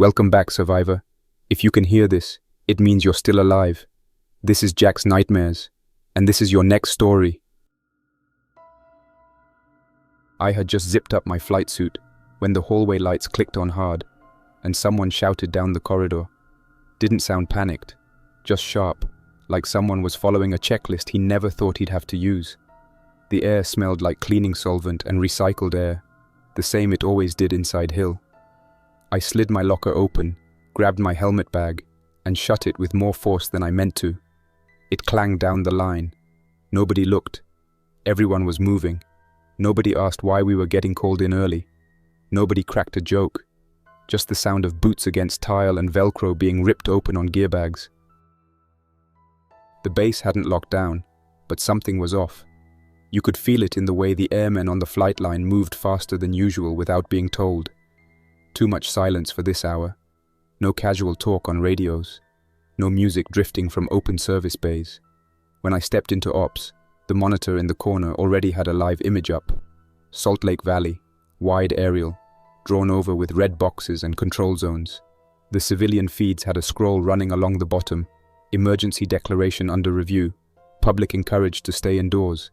Welcome back, survivor. If you can hear this, it means you're still alive. This is Jack's Nightmares, and this is your next story. I had just zipped up my flight suit when the hallway lights clicked on hard, and someone shouted down the corridor. Didn't sound panicked, just sharp, like someone was following a checklist he never thought he'd have to use. The air smelled like cleaning solvent and recycled air, the same it always did inside Hill. I slid my locker open, grabbed my helmet bag, and shut it with more force than I meant to. It clanged down the line. Nobody looked. Everyone was moving. Nobody asked why we were getting called in early. Nobody cracked a joke. Just the sound of boots against tile and Velcro being ripped open on gear bags. The base hadn't locked down, but something was off. You could feel it in the way the airmen on the flight line moved faster than usual without being told. Too much silence for this hour. No casual talk on radios. No music drifting from open service bays. When I stepped into ops, the monitor in the corner already had a live image up. Salt Lake Valley, wide aerial, drawn over with red boxes and control zones. The civilian feeds had a scroll running along the bottom. Emergency declaration under review. Public encouraged to stay indoors.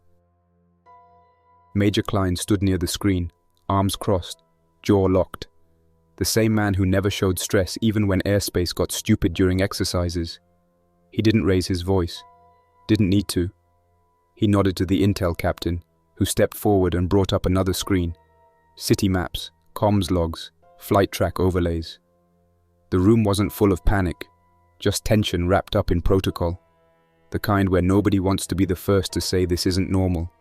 Major Klein stood near the screen, arms crossed, jaw locked. The same man who never showed stress even when airspace got stupid during exercises. He didn't raise his voice. Didn't need to. He nodded to the intel captain, who stepped forward and brought up another screen. City maps, comms logs, flight track overlays. The room wasn't full of panic, just tension wrapped up in protocol. The kind where nobody wants to be the first to say this isn't normal.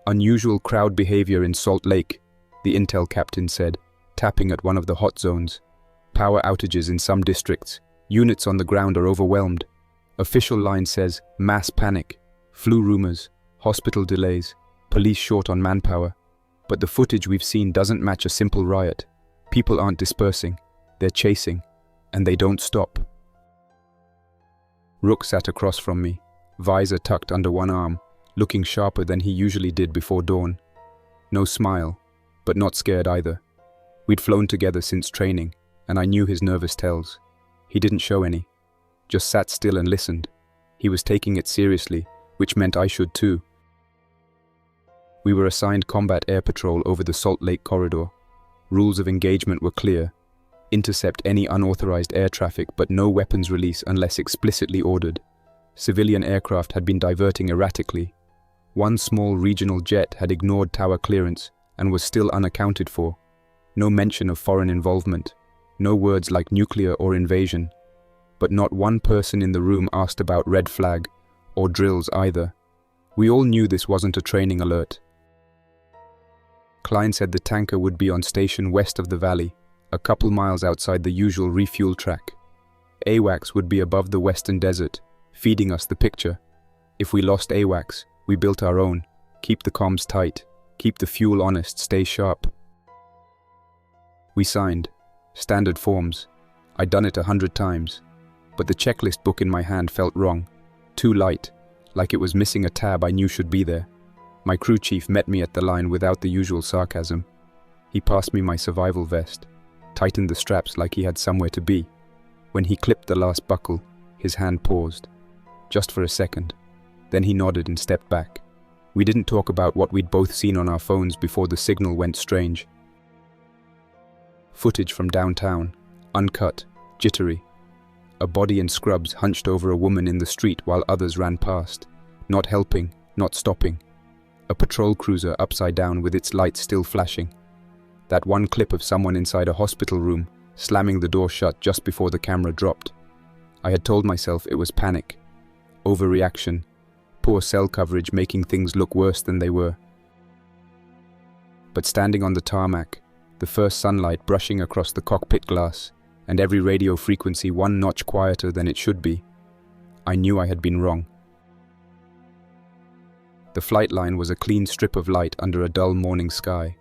Unusual crowd behavior in Salt Lake, the intel captain said, tapping at one of the hot zones. Power outages in some districts. Units on the ground are overwhelmed. Official line says mass panic, flu rumors, hospital delays, police short on manpower. But the footage we've seen doesn't match a simple riot. People aren't dispersing, they're chasing, and they don't stop. Rook sat across from me, visor tucked under one arm, looking sharper than he usually did before dawn. No smile, but not scared either. We'd flown together since training, and I knew his nervous tells. He didn't show any, just sat still and listened. He was taking it seriously, which meant I should too. We were assigned combat air patrol over the Salt Lake corridor. Rules of engagement were clear. Intercept any unauthorized air traffic, but no weapons release unless explicitly ordered. Civilian aircraft had been diverting erratically. One small regional jet had ignored tower clearance and was still unaccounted for. No mention of foreign involvement. No words like nuclear or invasion. But not one person in the room asked about red flag or drills either. We all knew this wasn't a training alert. Klein said the tanker would be on station west of the valley, a couple miles outside the usual refuel track. AWACS would be above the western desert, feeding us the picture. If we lost AWACS, we built our own. Keep the comms tight, keep the fuel honest, stay sharp. We signed. Standard forms. I'd done it 100 times. But the checklist book in my hand felt wrong. Too light, like it was missing a tab I knew should be there. My crew chief met me at the line without the usual sarcasm. He passed me my survival vest, tightened the straps like he had somewhere to be. When he clipped the last buckle, his hand paused. Just for a second. Then he nodded and stepped back. We didn't talk about what we'd both seen on our phones before the signal went strange. Footage from downtown, uncut, jittery. A body in scrubs hunched over a woman in the street while others ran past, not helping, not stopping. A patrol cruiser upside down with its lights still flashing. That one clip of someone inside a hospital room, slamming the door shut just before the camera dropped. I had told myself it was panic, overreaction, poor cell coverage making things look worse than they were. But standing on the tarmac, the first sunlight brushing across the cockpit glass, and every radio frequency one notch quieter than it should be, I knew I had been wrong. The flight line was a clean strip of light under a dull morning sky.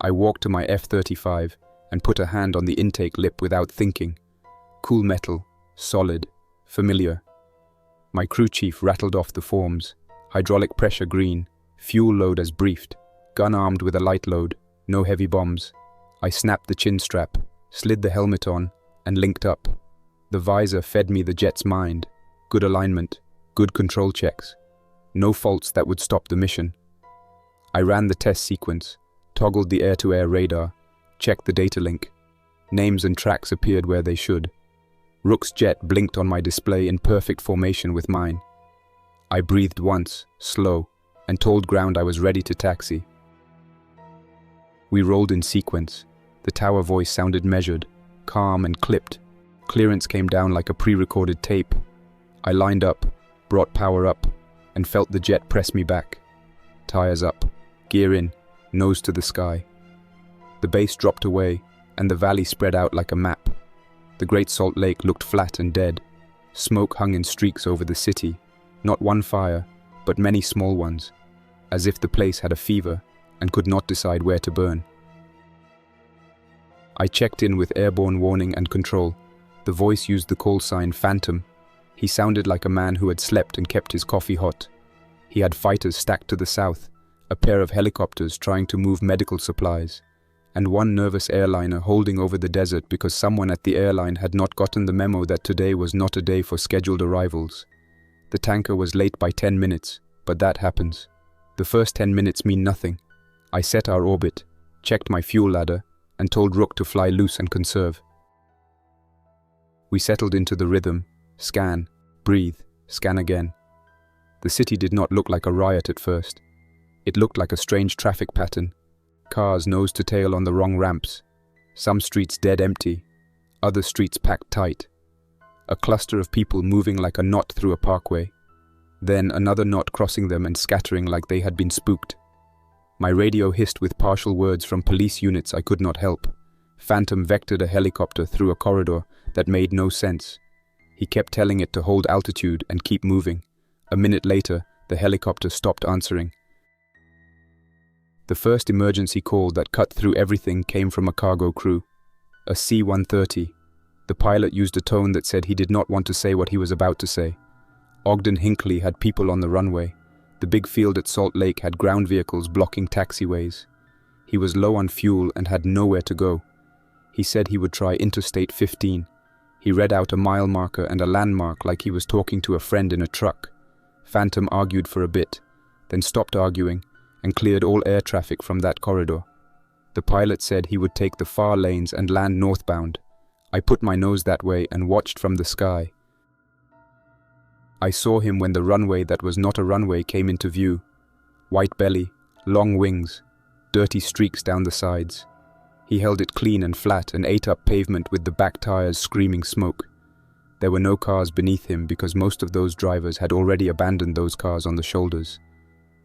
I walked to my F-35 and put a hand on the intake lip without thinking. Cool metal, solid, familiar. My crew chief rattled off the forms. Hydraulic pressure green, fuel load as briefed, gun armed with a light load, no heavy bombs. I snapped the chin strap, slid the helmet on, and linked up. The visor fed me the jet's mind. Good alignment, good control checks. No faults that would stop the mission. I ran the test sequence, toggled the air-to-air radar, checked the data link. Names and tracks appeared where they should. Rook's jet blinked on my display in perfect formation with mine. I breathed once, slow, and told ground I was ready to taxi. We rolled in sequence. The tower voice sounded measured, calm and clipped. Clearance came down like a pre-recorded tape. I lined up, brought power up, and felt the jet press me back. Tires up, gear in, nose to the sky. The base dropped away, and the valley spread out like a map. The Great Salt Lake looked flat and dead. Smoke hung in streaks over the city. Not one fire, but many small ones, as if the place had a fever and could not decide where to burn. I checked in with airborne warning and control. The voice used the call sign Phantom. He sounded like a man who had slept and kept his coffee hot. He had fighters stacked to the south, a pair of helicopters trying to move medical supplies, and one nervous airliner holding over the desert because someone at the airline had not gotten the memo that today was not a day for scheduled arrivals. The tanker was late by 10 minutes, but that happens. The first 10 minutes mean nothing. I set our orbit, checked my fuel ladder, and told Rook to fly loose and conserve. We settled into the rhythm. Scan, breathe, scan again. The city did not look like a riot at first. It looked like a strange traffic pattern. Cars nose to tail on the wrong ramps. Some streets dead empty, other streets packed tight. A cluster of people moving like a knot through a parkway. Then another knot crossing them and scattering like they had been spooked. My radio hissed with partial words from police units I could not help. Phantom vectored a helicopter through a corridor that made no sense. He kept telling it to hold altitude and keep moving. A minute later, the helicopter stopped answering. The first emergency call that cut through everything came from a cargo crew. A C-130. The pilot used a tone that said he did not want to say what he was about to say. Ogden Hinckley had people on the runway. The big field at Salt Lake had ground vehicles blocking taxiways. He was low on fuel and had nowhere to go. He said he would try Interstate 15. He read out a mile marker and a landmark like he was talking to a friend in a truck. Phantom argued for a bit, then stopped arguing and cleared all air traffic from that corridor. The pilot said he would take the far lanes and land northbound. I put my nose that way and watched from the sky. I saw him when the runway that was not a runway came into view. White belly, long wings, dirty streaks down the sides. He held it clean and flat and ate up pavement with the back tires screaming smoke. There were no cars beneath him because most of those drivers had already abandoned those cars on the shoulders.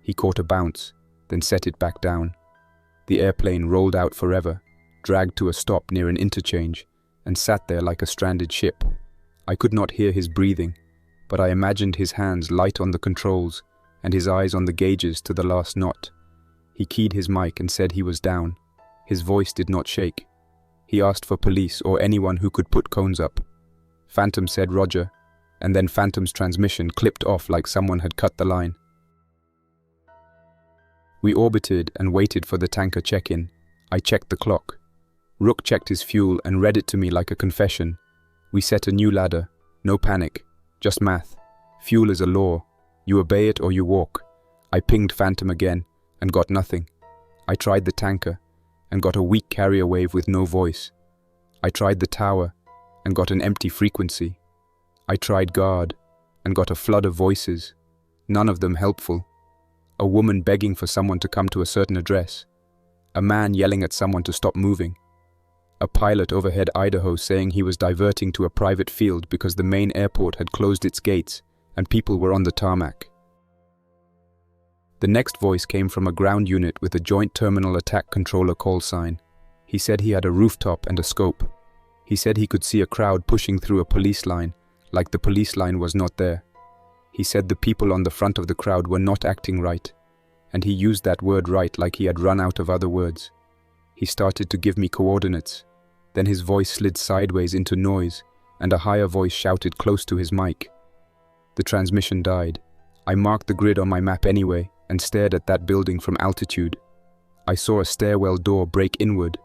He caught a bounce, then set it back down. The airplane rolled out forever, dragged to a stop near an interchange, and sat there like a stranded ship. I could not hear his breathing, but I imagined his hands light on the controls and his eyes on the gauges to the last knot. He keyed his mic and said he was down. His voice did not shake. He asked for police or anyone who could put cones up. Phantom said Roger, and then Phantom's transmission clipped off like someone had cut the line. We orbited and waited for the tanker check-in. I checked the clock. Rook checked his fuel and read it to me like a confession. We set a new ladder. No panic. Just math. Fuel is a law. You obey it or you walk. I pinged Phantom again and got nothing. I tried the tanker and got a weak carrier wave with no voice. I tried the tower and got an empty frequency. I tried guard and got a flood of voices, none of them helpful. A woman begging for someone to come to a certain address. A man yelling at someone to stop moving. A pilot overhead Idaho saying he was diverting to a private field because the main airport had closed its gates and people were on the tarmac. The next voice came from a ground unit with a Joint Terminal Attack Controller call sign. He said he had a rooftop and a scope. He said he could see a crowd pushing through a police line, like the police line was not there. He said the people on the front of the crowd were not acting right, and he used that word right like he had run out of other words. He started to give me coordinates. Then his voice slid sideways into noise, and a higher voice shouted close to his mic. The transmission died. I marked the grid on my map anyway, and stared at that building from altitude. I saw a stairwell door break inward.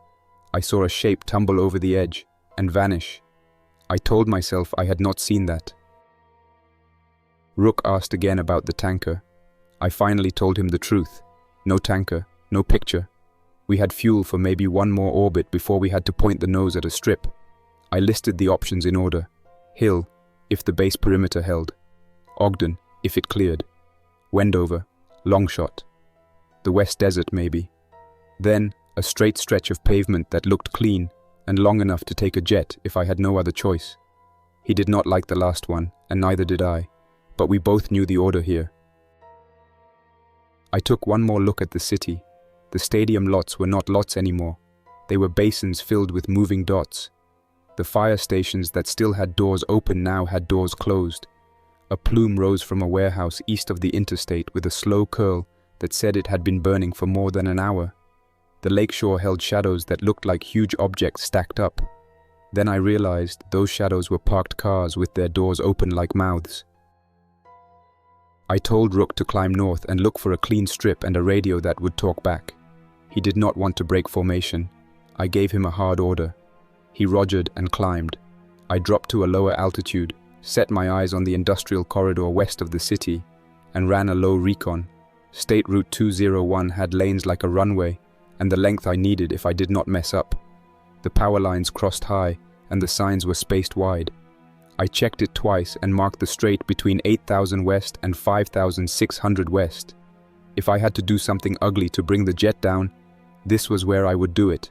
I saw a shape tumble over the edge and vanish. I told myself I had not seen that. Rook asked again about the tanker. I finally told him the truth. No tanker, no picture. We had fuel for maybe one more orbit before we had to point the nose at a strip. I listed the options in order. Hill, if the base perimeter held. Ogden, if it cleared. Wendover, long shot. The West Desert maybe. Then, a straight stretch of pavement that looked clean and long enough to take a jet if I had no other choice. He did not like the last one, and neither did I, but we both knew the order here. I took one more look at the city. The stadium lots were not lots anymore. They were basins filled with moving dots. The fire stations that still had doors open now had doors closed. A plume rose from a warehouse east of the interstate with a slow curl that said it had been burning for more than an hour. The lakeshore held shadows that looked like huge objects stacked up. Then I realized those shadows were parked cars with their doors open like mouths. I told Rook to climb north and look for a clean strip and a radio that would talk back. He did not want to break formation. I gave him a hard order. He rogered and climbed. I dropped to a lower altitude, set my eyes on the industrial corridor west of the city, and ran a low recon. State Route 201 had lanes like a runway, and the length I needed if I did not mess up. The power lines crossed high, and the signs were spaced wide. I checked it twice and marked the strait between 8,000 west and 5,600 west. If I had to do something ugly to bring the jet down, this was where I would do it.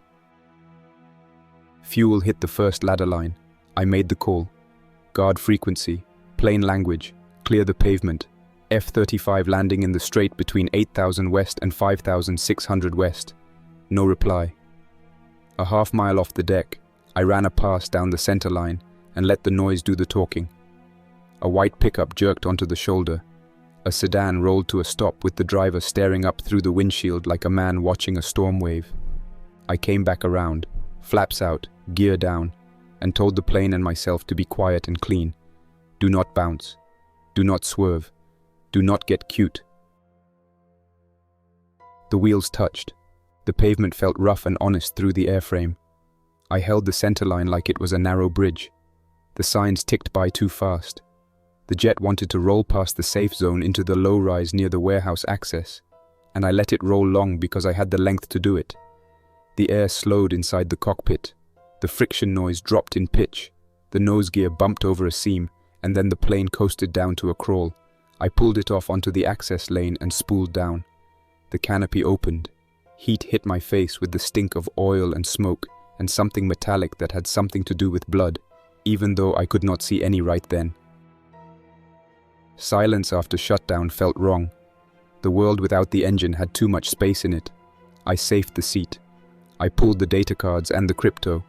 Fuel hit the first ladder line. I made the call. Guard frequency, plain language, clear the pavement. F-35 landing in the strait between 8,000 west and 5,600 west. No reply. A half mile off the deck, I ran a pass down the center line and let the noise do the talking. A white pickup jerked onto the shoulder. A sedan rolled to a stop with the driver staring up through the windshield like a man watching a storm wave. I came back around, flaps out, gear down, and told the plane and myself to be quiet and clean. Do not bounce. Do not swerve. Do not get cute. The wheels touched. The pavement felt rough and honest through the airframe. I held the center line like it was a narrow bridge. The signs ticked by too fast. The jet wanted to roll past the safe zone into the low-rise near the warehouse access, and I let it roll long because I had the length to do it. The air slowed inside the cockpit. The friction noise dropped in pitch. The nose gear bumped over a seam, and then the plane coasted down to a crawl. I pulled it off onto the access lane and spooled down. The canopy opened. Heat hit my face with the stink of oil and smoke and something metallic that had something to do with blood, even though I could not see any right then. Silence after shutdown felt wrong. The world without the engine had too much space in it. I safed the seat. I pulled the data cards and the crypto.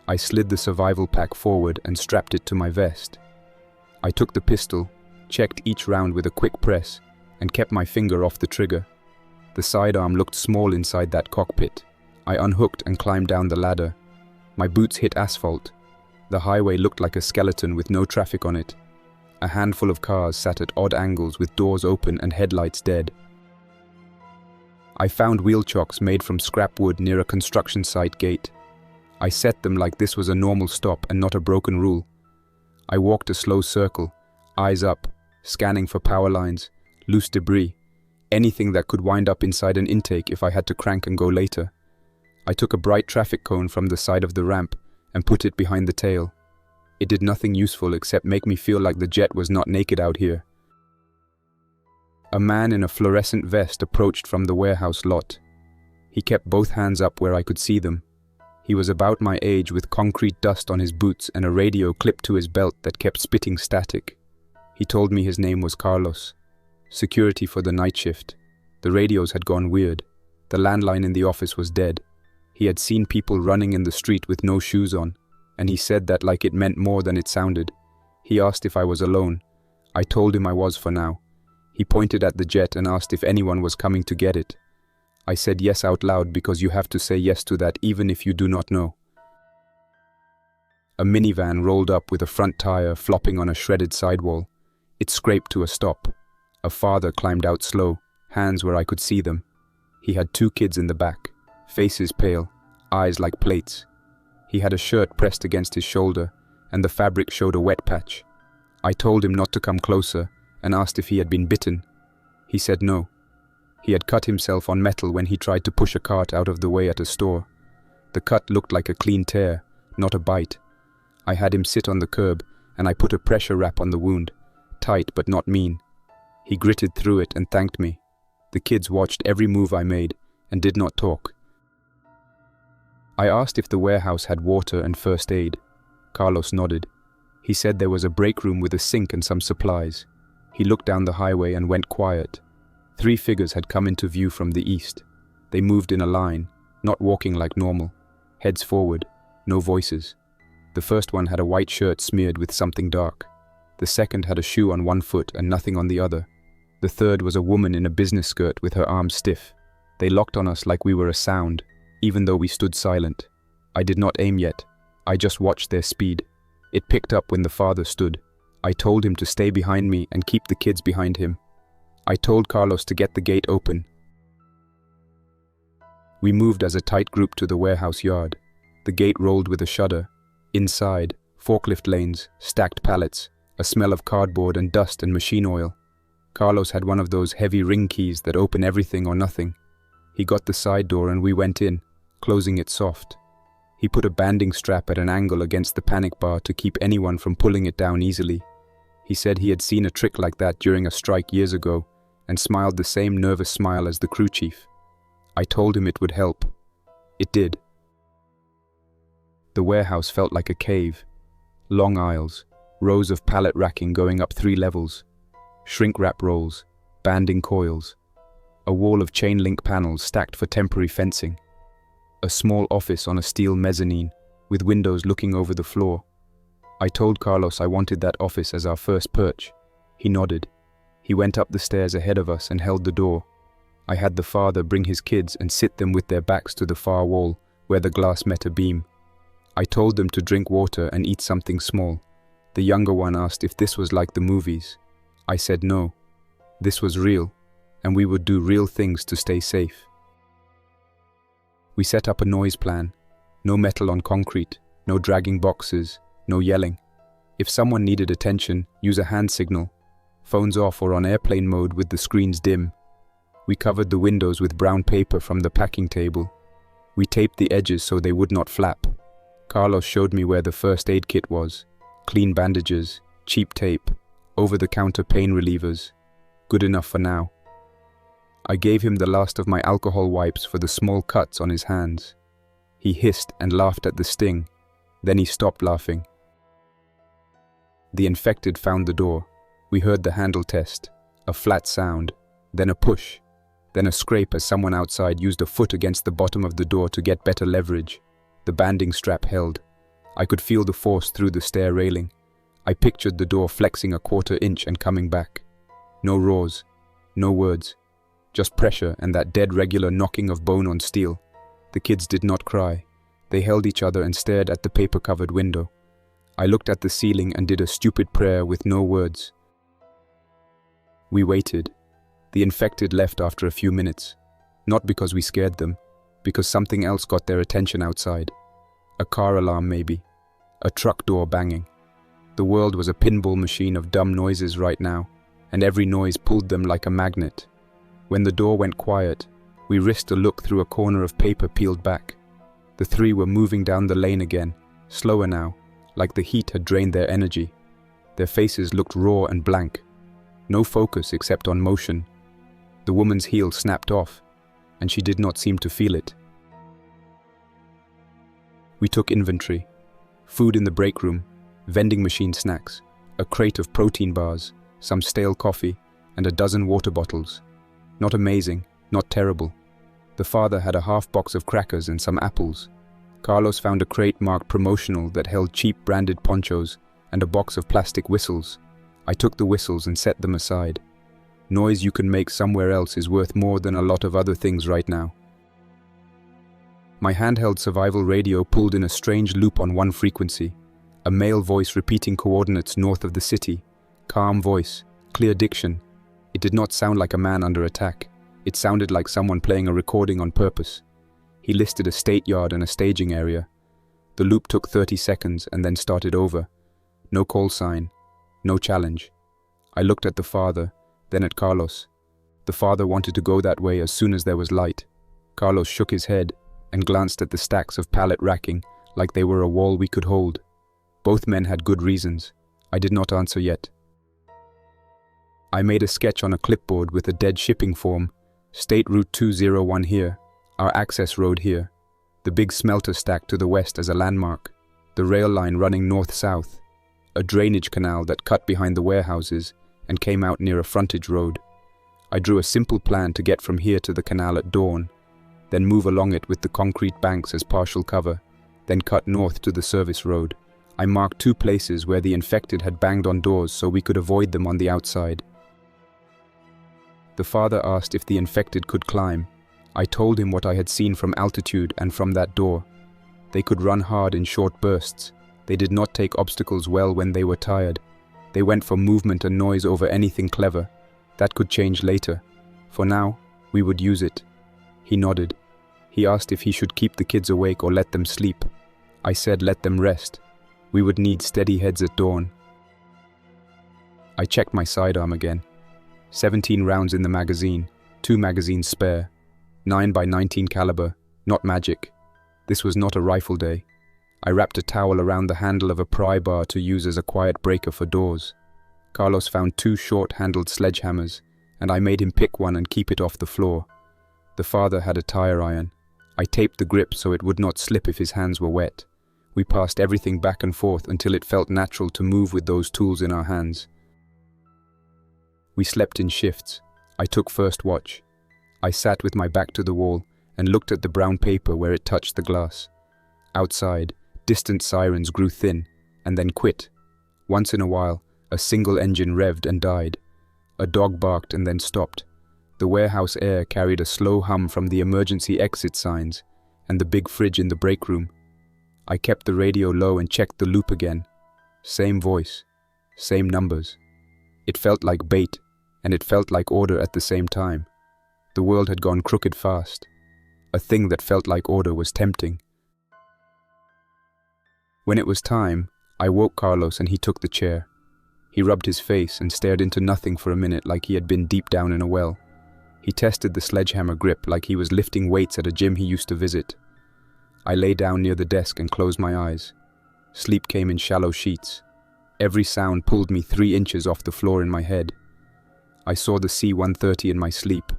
I slid the survival pack forward and strapped it to my vest. I took the pistol, checked each round with a quick press, and kept my finger off the trigger. The sidearm looked small inside that cockpit. I unhooked and climbed down the ladder. My boots hit asphalt. The highway looked like a skeleton with no traffic on it. A handful of cars sat at odd angles with doors open and headlights dead. I found wheel chocks made from scrap wood near a construction site gate. I set them like this was a normal stop and not a broken rule. I walked a slow circle, eyes up, scanning for power lines, loose debris, anything that could wind up inside an intake if I had to crank and go later. I took a bright traffic cone from the side of the ramp and put it behind the tail. It did nothing useful except make me feel like the jet was not naked out here. A man in a fluorescent vest approached from the warehouse lot. He kept both hands up where I could see them. He was about my age with concrete dust on his boots and a radio clipped to his belt that kept spitting static. He told me his name was Carlos. Security for the night shift. The radios had gone weird. The landline in the office was dead. He had seen people running in the street with no shoes on, and he said that like it meant more than it sounded. He asked if I was alone. I told him I was for now. He pointed at the jet and asked if anyone was coming to get it. I said yes out loud because you have to say yes to that even if you do not know. A minivan rolled up with a front tire flopping on a shredded sidewall. It scraped to a stop. A father climbed out slow, hands where I could see them. He had 2 kids in the back, faces pale, eyes like plates. He had a shirt pressed against his shoulder, and the fabric showed a wet patch. I told him not to come closer and asked if he had been bitten. He said no. He had cut himself on metal when he tried to push a cart out of the way at a store. The cut looked like a clean tear, not a bite. I had him sit on the curb, and I put a pressure wrap on the wound, tight but not mean. He gritted through it and thanked me. The kids watched every move I made and did not talk. I asked if the warehouse had water and first aid. Carlos nodded. He said there was a break room with a sink and some supplies. He looked down the highway and went quiet. 3 figures had come into view from the east. They moved in a line, not walking like normal. Heads forward, no voices. The first one had a white shirt smeared with something dark. The second had a shoe on one foot and nothing on the other. The third was a woman in a business skirt with her arms stiff. They locked on us like we were a sound, even though we stood silent. I did not aim yet. I just watched their speed. It picked up when the father stood. I told him to stay behind me and keep the kids behind him. I told Carlos to get the gate open. We moved as a tight group to the warehouse yard. The gate rolled with a shudder. Inside, forklift lanes, stacked pallets, a smell of cardboard and dust and machine oil. Carlos had one of those heavy ring keys that open everything or nothing. He got the side door and we went in, closing it soft. He put a banding strap at an angle against the panic bar to keep anyone from pulling it down easily. He said he had seen a trick like that during a strike years ago and smiled the same nervous smile as the crew chief. I told him it would help. It did. The warehouse felt like a cave. Long aisles, rows of pallet racking going up 3 levels, shrink wrap rolls, banding coils, a wall of chain link panels stacked for temporary fencing, a small office on a steel mezzanine with windows looking over the floor. I told Carlos I wanted that office as our first perch. He nodded. He went up the stairs ahead of us and held the door. I had the father bring his kids and sit them with their backs to the far wall where the glass met a beam. I told them to drink water and eat something small. The younger one asked if this was like the movies. I said no. This was real, and we would do real things to stay safe. We set up a noise plan. No metal on concrete, no dragging boxes, no yelling. If someone needed attention, use a hand signal. Phones off or on airplane mode with the screens dim. We covered the windows with brown paper from the packing table. We taped the edges so they would not flap. Carlos showed me where the first aid kit was. Clean bandages, cheap tape, over-the-counter pain relievers. Good enough for now. I gave him the last of my alcohol wipes for the small cuts on his hands. He hissed and laughed at the sting. Then he stopped laughing. The infected found the door. We heard the handle test, a flat sound, then a push, then a scrape as someone outside used a foot against the bottom of the door to get better leverage. The banding strap held. I could feel the force through the stair railing. I pictured the door flexing a 1/4 inch and coming back. No roars, no words, just pressure and that dead regular knocking of bone on steel. The kids did not cry. They held each other and stared at the paper-covered window. I looked at the ceiling and did a stupid prayer with no words. We waited. The infected left after a few minutes. Not because we scared them, because something else got their attention outside. A car alarm maybe. A truck door banging. The world was a pinball machine of dumb noises right now, and every noise pulled them like a magnet. When the door went quiet, we risked a look through a corner of paper peeled back. The 3 were moving down the lane again, slower now, like the heat had drained their energy. Their faces looked raw and blank. No focus except on motion. The woman's heel snapped off, and she did not seem to feel it. We took inventory. Food in the break room, vending machine snacks, a crate of protein bars, some stale coffee, and a dozen water bottles. Not amazing, not terrible. The father had a half box of crackers and some apples. Carlos found a crate marked promotional that held cheap branded ponchos and a box of plastic whistles. I took the whistles and set them aside. Noise you can make somewhere else is worth more than a lot of other things right now. My handheld survival radio pulled in a strange loop on one frequency. A male voice repeating coordinates north of the city. Calm voice, clear diction. It did not sound like a man under attack. It sounded like someone playing a recording on purpose. He listed a state yard and a staging area. The loop took 30 seconds and then started over. No call sign, no challenge. I looked at the father, then at Carlos. The father wanted to go that way as soon as there was light. Carlos shook his head and glanced at the stacks of pallet racking like they were a wall we could hold. Both men had good reasons. I did not answer yet. I made a sketch on a clipboard with a dead shipping form. State Route 201 here, our access road here. The big smelter stack to the west as a landmark. The rail line running north-south. A drainage canal that cut behind the warehouses and came out near a frontage road. I drew a simple plan to get from here to the canal at dawn, then move along it with the concrete banks as partial cover, then cut north to the service road. I marked 2 places where the infected had banged on doors so we could avoid them on the outside. The father asked if the infected could climb. I told him what I had seen from altitude and from that door. They could run hard in short bursts. They did not take obstacles well when they were tired. They went for movement and noise over anything clever. That could change later. For now, we would use it. He nodded. He asked if he should keep the kids awake or let them sleep. I said let them rest. We would need steady heads at dawn. I checked my sidearm again. 17 rounds in the magazine, 2 magazines spare. 9x19 caliber, not magic. This was not a rifle day. I wrapped a towel around the handle of a pry bar to use as a quiet breaker for doors. Carlos found 2 short-handled sledgehammers, and I made him pick one and keep it off the floor. The father had a tire iron. I taped the grip so it would not slip if his hands were wet. We passed everything back and forth until it felt natural to move with those tools in our hands. We slept in shifts. I took first watch. I sat with my back to the wall and looked at the brown paper where it touched the glass. Outside, distant sirens grew thin and then quit. Once in a while, a single engine revved and died. A dog barked and then stopped. The warehouse air carried a slow hum from the emergency exit signs and the big fridge in the break room. I kept the radio low and checked the loop again. Same voice, same numbers. It felt like bait, and it felt like order at the same time. The world had gone crooked fast. A thing that felt like order was tempting. When it was time, I woke Carlos and he took the chair. He rubbed his face and stared into nothing for a minute like he had been deep down in a well. He tested the sledgehammer grip like he was lifting weights at a gym he used to visit. I lay down near the desk and closed my eyes. Sleep came in shallow sheets. Every sound pulled me 3 inches off the floor in my head. I saw the C-130 in my sleep.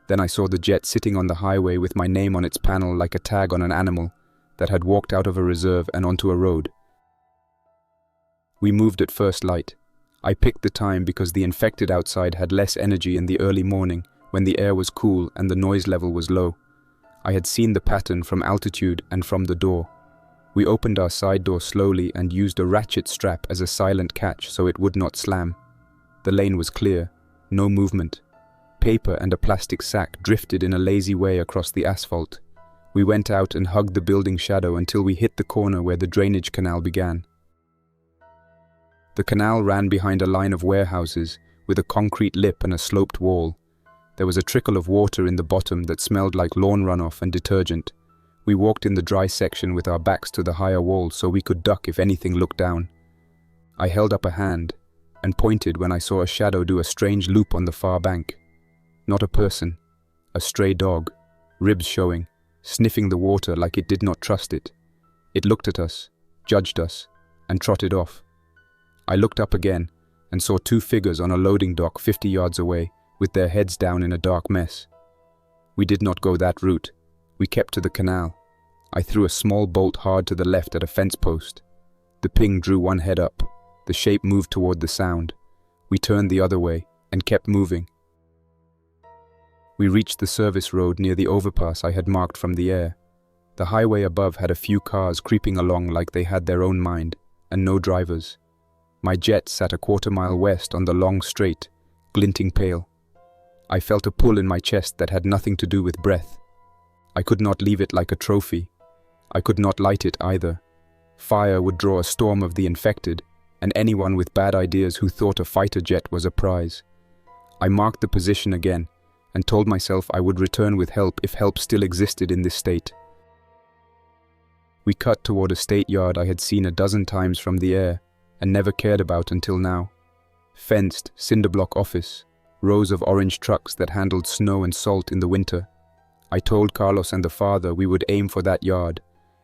Then I saw the jet sitting on the highway with my name on its panel like a tag on an animal that had walked out of a reserve and onto a road. We moved at first light. I picked the time because the infected outside had less energy in the early morning when the air was cool and the noise level was low. I had seen the pattern from altitude and from the door. We opened our side door slowly and used a ratchet strap as a silent catch so it would not slam. The lane was clear, no movement. Paper and a plastic sack drifted in a lazy way across the asphalt. We went out and hugged the building shadow until we hit the corner where the drainage canal began. The canal ran behind a line of warehouses with a concrete lip and a sloped wall. There was a trickle of water in the bottom that smelled like lawn runoff and detergent. We walked in the dry section with our backs to the higher wall so we could duck if anything looked down. I held up a hand and pointed when I saw a shadow do a strange loop on the far bank. Not a person, a stray dog, ribs showing, sniffing the water like it did not trust it. It looked at us, judged us, and trotted off. I looked up again and saw 2 figures on a loading dock 50 yards away with their heads down in a dark mess. We did not go that route. We kept to the canal. I threw a small bolt hard to the left at a fence post. The ping drew one head up. The shape moved toward the sound. We turned the other way and kept moving. We reached the service road near the overpass I had marked from the air. The highway above had a few cars creeping along like they had their own mind, and no drivers. My jet sat a quarter-mile west on the long straight, glinting pale. I felt a pull in my chest that had nothing to do with breath. I could not leave it like a trophy. I could not light it either. Fire would draw a storm of the infected, and anyone with bad ideas who thought a fighter jet was a prize. I marked the position again, and told myself I would return with help if help still existed in this state. We cut toward a state yard I had seen a dozen times from the air and never cared about until now. Fenced, cinderblock office, rows of orange trucks that handled snow and salt in the winter. I told Carlos and the father we would aim for that yard,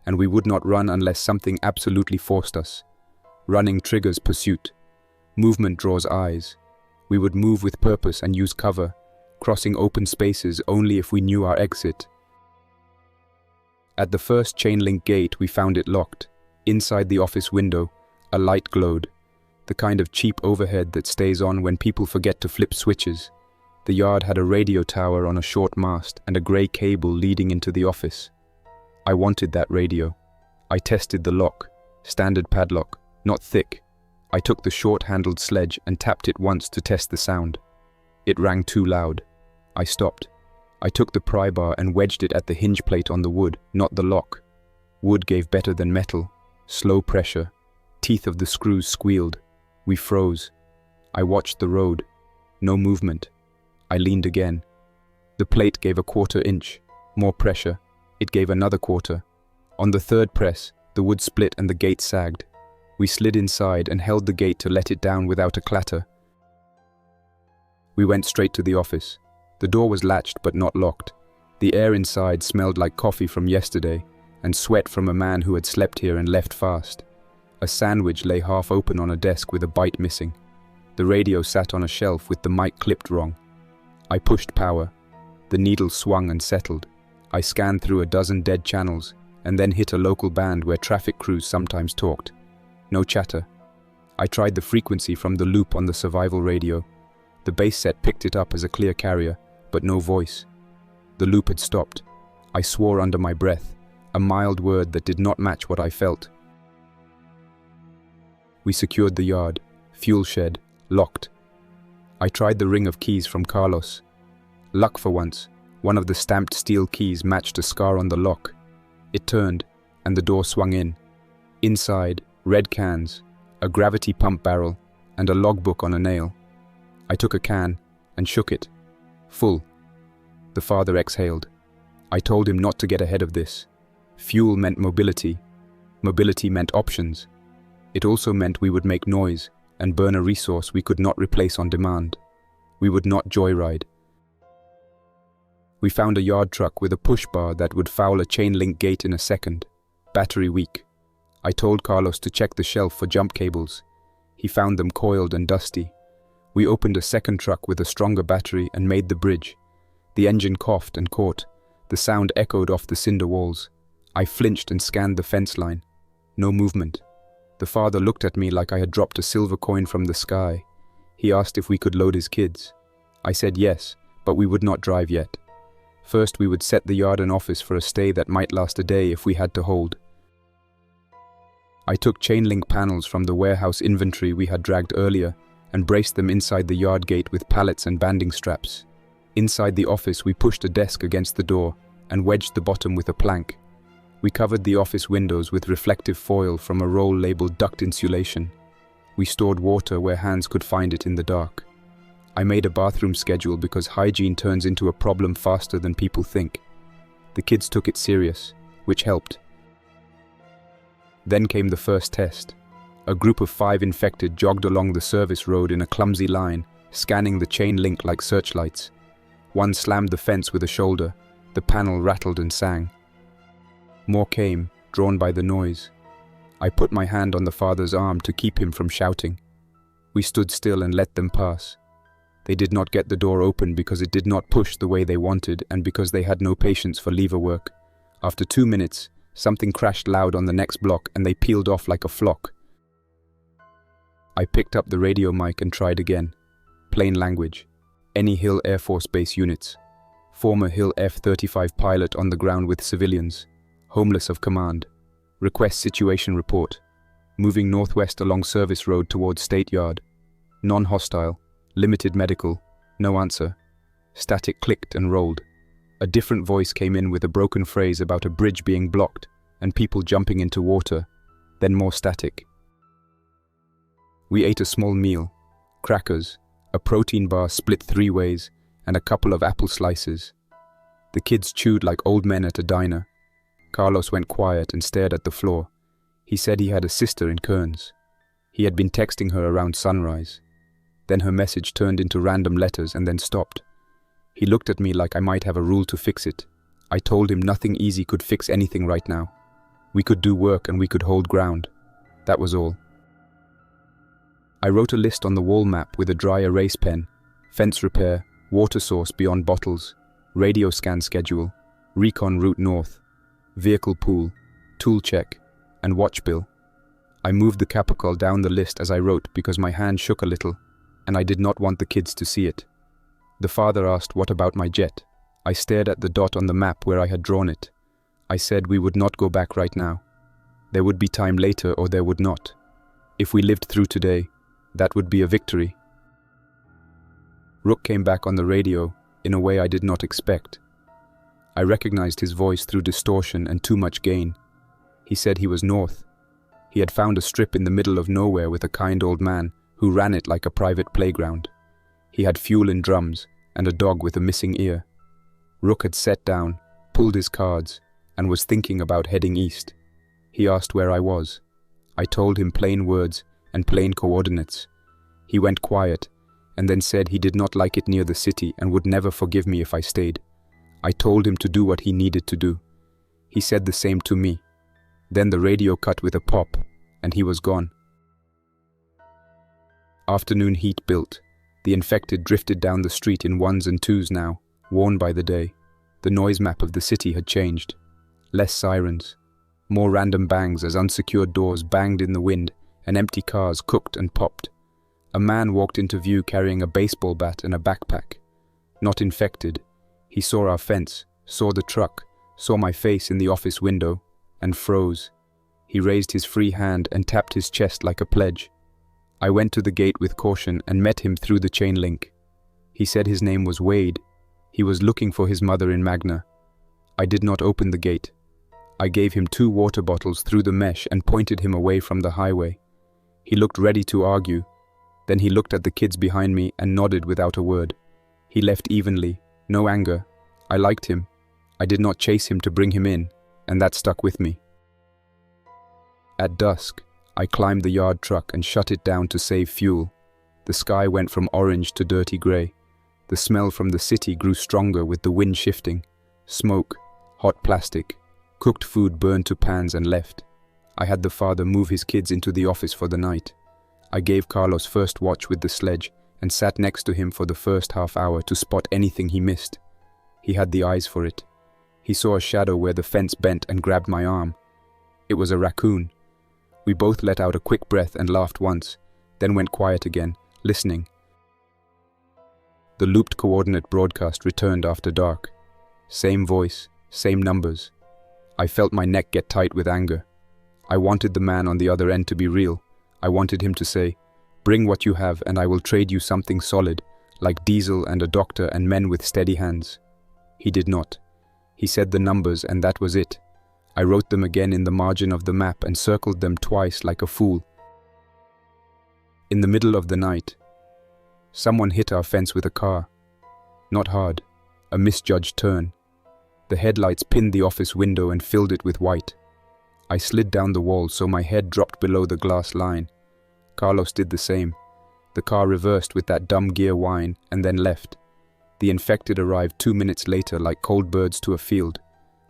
and we would not run unless something absolutely forced us. Running triggers pursuit. Movement draws eyes. We would move with purpose and use cover, crossing open spaces only if we knew our exit. At the first chain-link gate, we found it locked. Inside the office window, a light glowed, the kind of cheap overhead that stays on when people forget to flip switches. The yard had a radio tower on a short mast and a grey cable leading into the office. I wanted that radio. I tested the lock, standard padlock, not thick. I took the short-handled sledge and tapped it once to test the sound. It rang too loud. I stopped. I took the pry bar and wedged it at the hinge plate on the wood, not the lock. Wood gave better than metal. Slow pressure. Teeth of the screws squealed. We froze. I watched the road. No movement. I leaned again. The plate gave a quarter inch. More pressure. It gave another quarter. On the third press, the wood split and the gate sagged. We slid inside and held the gate to let it down without a clatter. We went straight to the office. The door was latched but not locked. The air inside smelled like coffee from yesterday and sweat from a man who had slept here and left fast. A sandwich lay half open on a desk with a bite missing. The radio sat on a shelf with the mic clipped wrong. I pushed power. The needle swung and settled. I scanned through a dozen dead channels and then hit a local band where traffic crews sometimes talked. No chatter. I tried the frequency from the loop on the survival radio. The base set picked it up as a clear carrier, but no voice. The loop had stopped. I swore under my breath, a mild word that did not match what I felt. We secured the yard, fuel shed, locked. I tried the ring of keys from Carlos. Luck for once, one of the stamped steel keys matched a scar on the lock. It turned, and the door swung in. Inside, red cans, a gravity pump barrel, and a logbook on a nail. I took a can and shook it. Full. The father exhaled. I told him not to get ahead of this. Fuel meant mobility. Mobility meant options. It also meant we would make noise and burn a resource we could not replace on demand. We would not joyride. We found a yard truck with a push bar that would foul a chain-link gate in a second. Battery weak. I told Carlos to check the shelf for jump cables. He found them coiled and dusty. We opened a second truck with a stronger battery and made the bridge. The engine coughed and caught. The sound echoed off the cinder walls. I flinched and scanned the fence line. No movement. The father looked at me like I had dropped a silver coin from the sky. He asked if we could load his kids. I said yes, but we would not drive yet. First, we would set the yard and office for a stay that might last a day if we had to hold. I took chain-link panels from the warehouse inventory we had dragged earlier and braced them inside the yard gate with pallets and banding straps. Inside the office, we pushed a desk against the door and wedged the bottom with a plank. We covered the office windows with reflective foil from a roll labeled duct insulation. We stored water where hands could find it in the dark. I made a bathroom schedule because hygiene turns into a problem faster than people think. The kids took it serious, which helped. Then came the first test. A group of 5 infected jogged along the service road in a clumsy line, scanning the chain link like searchlights. One slammed the fence with a shoulder. The panel rattled and sang. More came, drawn by the noise. I put my hand on the father's arm to keep him from shouting. We stood still and let them pass. They did not get the door open because it did not push the way they wanted and because they had no patience for lever work. After 2 minutes, something crashed loud on the next block and they peeled off like a flock. I picked up the radio mic and tried again. Plain language. Any Hill Air Force Base units. Former Hill F-35 pilot on the ground with civilians. Homeless of command. Request situation report. Moving northwest along service road towards State Yard. Non-hostile. Limited medical. No answer. Static clicked and rolled. A different voice came in with a broken phrase about a bridge being blocked and people jumping into water. Then more static. We ate a small meal. Crackers, a protein bar split 3 ways, and a couple of apple slices. The kids chewed like old men at a diner. Carlos went quiet and stared at the floor. He said he had a sister in Kearns. He had been texting her around sunrise. Then her message turned into random letters and then stopped. He looked at me like I might have a rule to fix it. I told him nothing easy could fix anything right now. We could do work and we could hold ground. That was all. I wrote a list on the wall map with a dry erase pen: fence repair, water source beyond bottles, radio scan schedule, recon route north, vehicle pool, tool check, and watch bill. I moved the capital down the list as I wrote because my hand shook a little, and I did not want the kids to see it. The father asked what about my jet. I stared at the dot on the map where I had drawn it. I said we would not go back right now. There would be time later or there would not. If we lived through today, that would be a victory. Rook came back on the radio in a way I did not expect. I recognized his voice through distortion and too much gain. He said he was north. He had found a strip in the middle of nowhere with a kind old man who ran it like a private playground. He had fuel in drums and a dog with a missing ear. Rook had sat down, pulled his cards, and was thinking about heading east. He asked where I was. I told him plain words and plain coordinates. He went quiet and then said he did not like it near the city and would never forgive me if I stayed. I told him to do what he needed to do. He said the same to me. Then the radio cut with a pop, and he was gone. Afternoon heat built. The infected drifted down the street in ones and twos now, worn by the day. The noise map of the city had changed. Less sirens. More random bangs as unsecured doors banged in the wind and empty cars cooked and popped. A man walked into view carrying a baseball bat and a backpack. Not infected. He saw our fence, saw the truck, saw my face in the office window, and froze. He raised his free hand and tapped his chest like a pledge. I went to the gate with caution and met him through the chain link. He said his name was Wade. He was looking for his mother in Magna. I did not open the gate. I gave him 2 water bottles through the mesh and pointed him away from the highway. He looked ready to argue. Then he looked at the kids behind me and nodded without a word. He left evenly, no anger. I liked him. I did not chase him to bring him in, and that stuck with me. At dusk, I climbed the yard truck and shut it down to save fuel. The sky went from orange to dirty grey. The smell from the city grew stronger with the wind shifting. Smoke, hot plastic, cooked food burned to pans and left. I had the father move his kids into the office for the night. I gave Carlos first watch with the sledge and sat next to him for the first half hour to spot anything he missed. He had the eyes for it. He saw a shadow where the fence bent and grabbed my arm. It was a raccoon. We both let out a quick breath and laughed once, then went quiet again, listening. The looped coordinate broadcast returned after dark. Same voice, same numbers. I felt my neck get tight with anger. I wanted the man on the other end to be real. I wanted him to say, "Bring what you have and I will trade you something solid, like diesel and a doctor and men with steady hands." He did not. He said the numbers and that was it. I wrote them again in the margin of the map and circled them twice like a fool. In the middle of the night, someone hit our fence with a car. Not hard, a misjudged turn. The headlights pinned the office window and filled it with white. I slid down the wall so my head dropped below the glass line. Carlos did the same. The car reversed with that dumb gear whine and then left. The infected arrived 2 minutes later like cold birds to a field.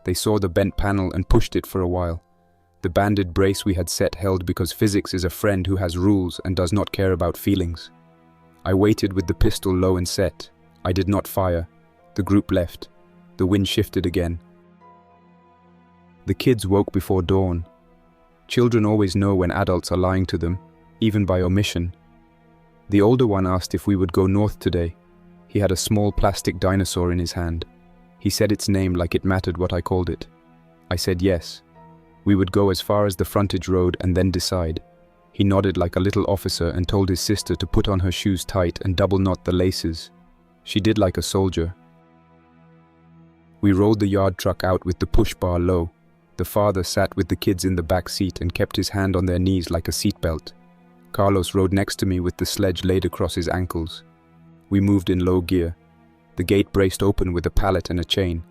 They saw the bent panel and pushed it for a while. The banded brace we had set held because physics is a friend who has rules and does not care about feelings. I waited with the pistol low and set. I did not fire. The group left. The wind shifted again. The kids woke before dawn. Children always know when adults are lying to them, even by omission. The older one asked if we would go north today. He had a small plastic dinosaur in his hand. He said its name like it mattered what I called it. I said yes. We would go as far as the frontage road and then decide. He nodded like a little officer and told his sister to put on her shoes tight and double knot the laces. She did like a soldier. We rolled the yard truck out with the push bar low. The father sat with the kids in the back seat and kept his hand on their knees like a seatbelt. Carlos rode next to me with the sledge laid across his ankles. We moved in low gear. The gate braced open with a pallet and a chain.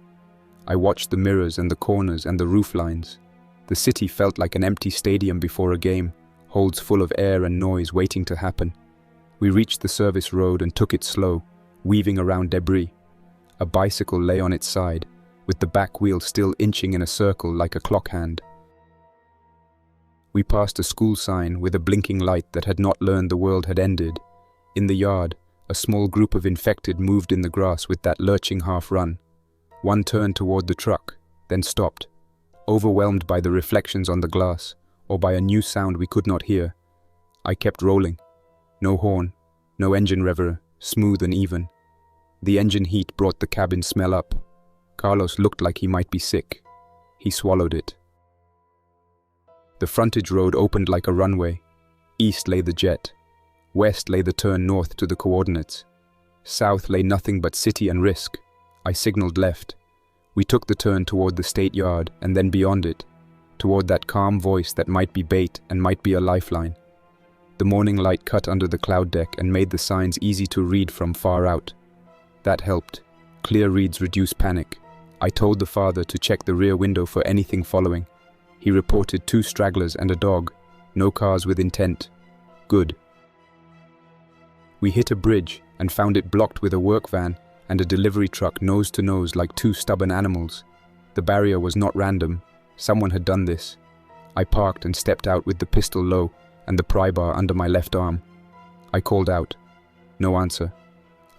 I watched the mirrors and the corners and the roof lines. The city felt like an empty stadium before a game, holes full of air and noise waiting to happen. We reached the service road and took it slow, weaving around debris. A bicycle lay on its side, with the back wheel still inching in a circle like a clock hand. We passed a school sign with a blinking light that had not learned the world had ended. In the yard, a small group of infected moved in the grass with that lurching half-run. One turned toward the truck, then stopped, overwhelmed by the reflections on the glass, or by a new sound we could not hear. I kept rolling. No horn, no engine rever, smooth and even. The engine heat brought the cabin smell up. Carlos looked like he might be sick. He swallowed it. The frontage road opened like a runway. East lay the jet. West lay the turn north to the coordinates. South lay nothing but city and risk. I signaled left. We took the turn toward the state yard and then beyond it, toward that calm voice that might be bait and might be a lifeline. The morning light cut under the cloud deck and made the signs easy to read from far out. That helped. Clear reads reduce panic. I told the father to check the rear window for anything following. He reported 2 stragglers and a dog. No cars with intent. Good. We hit a bridge and found it blocked with a work van and a delivery truck nose to nose like 2 stubborn animals. The barrier was not random. Someone had done this. I parked and stepped out with the pistol low and the pry bar under my left arm. I called out. No answer.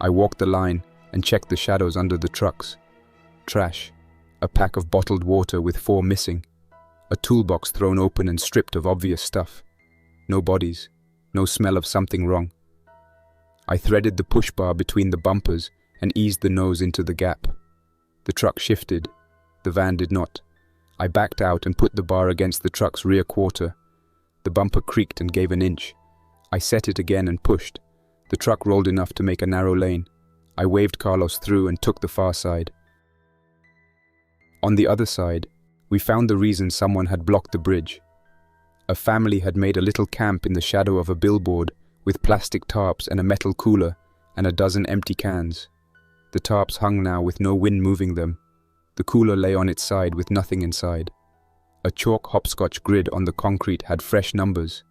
I walked the line and checked the shadows under the trucks. Trash. A pack of bottled water with 4 missing. A toolbox thrown open and stripped of obvious stuff. No bodies. No smell of something wrong. I threaded the push bar between the bumpers and eased the nose into the gap. The truck shifted. The van did not. I backed out and put the bar against the truck's rear quarter. The bumper creaked and gave an inch. I set it again and pushed. The truck rolled enough to make a narrow lane. I waved Carlos through and took the far side. On the other side, we found the reason someone had blocked the bridge. A family had made a little camp in the shadow of a billboard with plastic tarps and a metal cooler and a dozen empty cans. The tarps hung now with no wind moving them. The cooler lay on its side with nothing inside. A chalk hopscotch grid on the concrete had fresh numbers.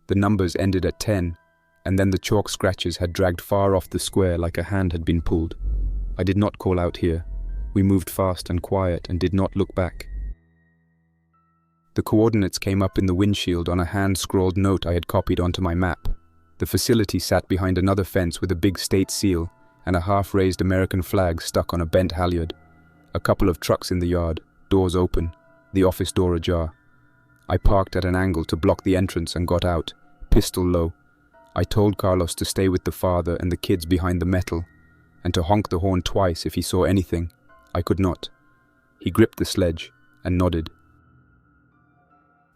The numbers ended at 10, and then the chalk scratches had dragged far off the square like a hand had been pulled. I did not call out here. We moved fast and quiet and did not look back. The coordinates came up in the windshield on a hand-scrawled note I had copied onto my map. The facility sat behind another fence with a big state seal and a half-raised American flag stuck on a bent halyard. A couple of trucks in the yard, doors open, the office door ajar. I parked at an angle to block the entrance and got out, pistol low. I told Carlos to stay with the father and the kids behind the metal, and to honk the horn twice if he saw anything. I could not. He gripped the sledge and nodded.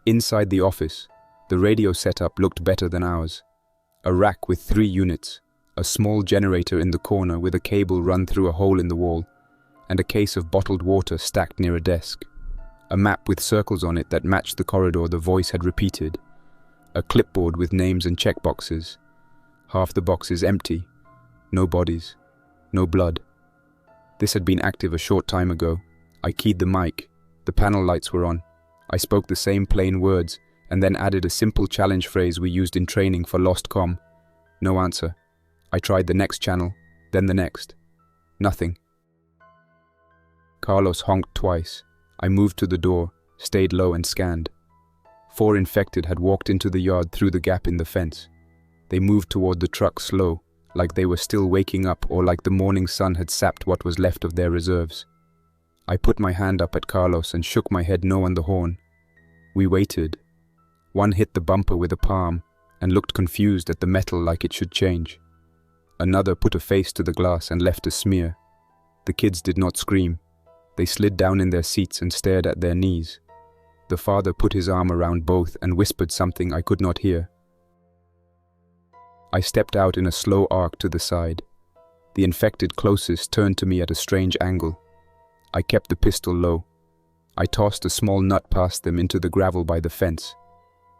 Inside the office, the radio setup looked better than ours. A rack with 3 units, a small generator in the corner with a cable run through a hole in the wall, and a case of bottled water stacked near a desk. A map with circles on it that matched the corridor the voice had repeated. A clipboard with names and checkboxes. Half the boxes empty. No bodies. No blood. This had been active a short time ago. I keyed the mic. The panel lights were on. I spoke the same plain words and then added a simple challenge phrase we used in training for lost comm. No answer. I tried the next channel, then the next. Nothing. Carlos honked twice. I moved to the door, stayed low and scanned. 4 infected had walked into the yard through the gap in the fence. They moved toward the truck slow, like they were still waking up or like the morning sun had sapped what was left of their reserves. I put my hand up at Carlos and shook my head no on the horn. We waited. One hit the bumper with a palm and looked confused at the metal like it should change. Another put a face to the glass and left a smear. The kids did not scream. They slid down in their seats and stared at their knees. The father put his arm around both and whispered something I could not hear. I stepped out in a slow arc to the side. The infected closest turned to me at a strange angle. I kept the pistol low. I tossed a small nut past them into the gravel by the fence.